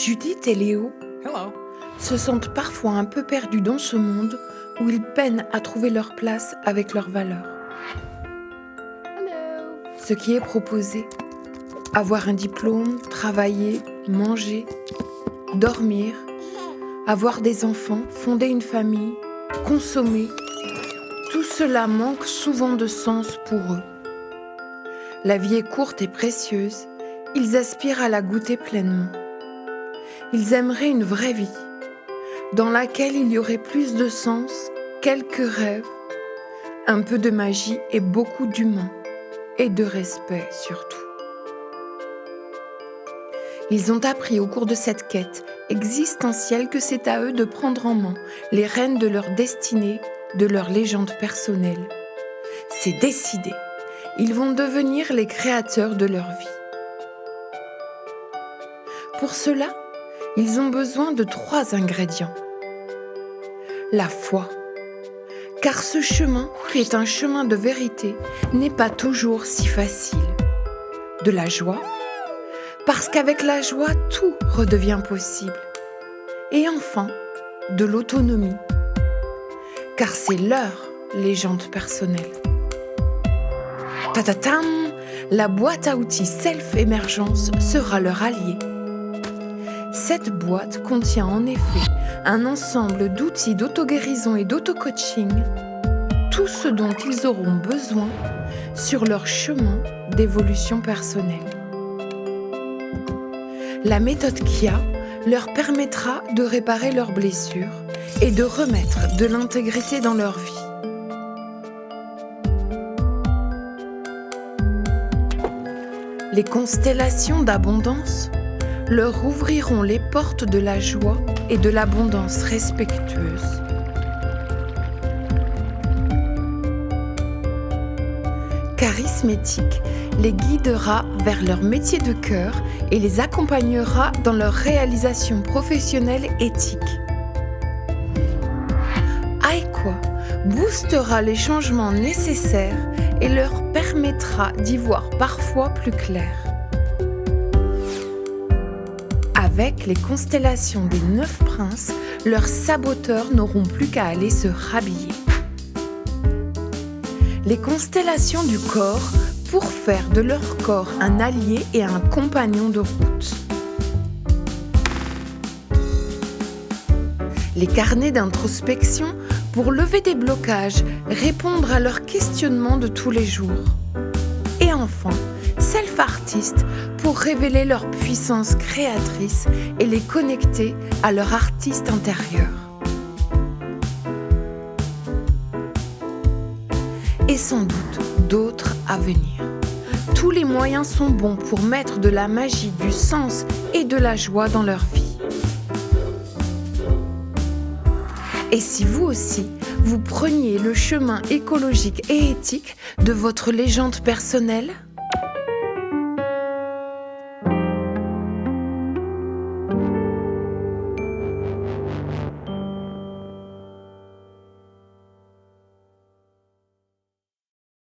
Judith et Léo Hello. se sentent parfois un peu perdus dans ce monde où ils peinent à trouver leur place avec leurs valeurs. Ce qui est proposé, avoir un diplôme, travailler, manger, dormir, avoir des enfants, fonder une famille, consommer, tout cela manque souvent de sens pour eux. La vie est courte et précieuse, ils aspirent à la goûter pleinement. Ils aimeraient une vraie vie, dans laquelle il y aurait plus de sens, quelques rêves, un peu de magie et beaucoup d'humain, et de respect surtout. Ils ont appris au cours de cette quête existentielle que c'est à eux de prendre en main les rênes de leur destinée, de leur légende personnelle. C'est décidé, ils vont devenir les créateurs de leur vie. Pour cela, ils ont besoin de 3 ingrédients. La foi, car ce chemin, qui est un chemin de vérité, n'est pas toujours si facile. De la joie, parce qu'avec la joie, tout redevient possible. Et enfin, de l'autonomie, car c'est leur légende personnelle. Tatatam, la boîte à outils Self-Émergence sera leur allié. Cette boîte contient en effet un ensemble d'outils d'auto-guérison et d'auto-coaching, tout ce dont ils auront besoin sur leur chemin d'évolution personnelle. La méthode KIA leur permettra de réparer leurs blessures et de remettre de l'intégrité dans leur vie. Les constellations d'abondance leur ouvriront les portes de la joie et de l'abondance respectueuse. Charismétique les guidera vers leur métier de cœur et les accompagnera dans leur réalisation professionnelle éthique. Aïkwa boostera les changements nécessaires et leur permettra d'y voir parfois plus clair. Avec les constellations des 9 princes, leurs saboteurs n'auront plus qu'à aller se rhabiller. Les constellations du corps pour faire de leur corps un allié et un compagnon de route. Les carnets d'introspection pour lever des blocages, répondre à leurs questionnements de tous les jours. Et enfin, Self-Artist pour révéler leur puissance créatrice et les connecter à leur artiste intérieur. Et sans doute d'autres à venir. Tous les moyens sont bons pour mettre de la magie, du sens et de la joie dans leur vie. Et si vous aussi, vous preniez le chemin écologique et éthique de votre légende personnelle ?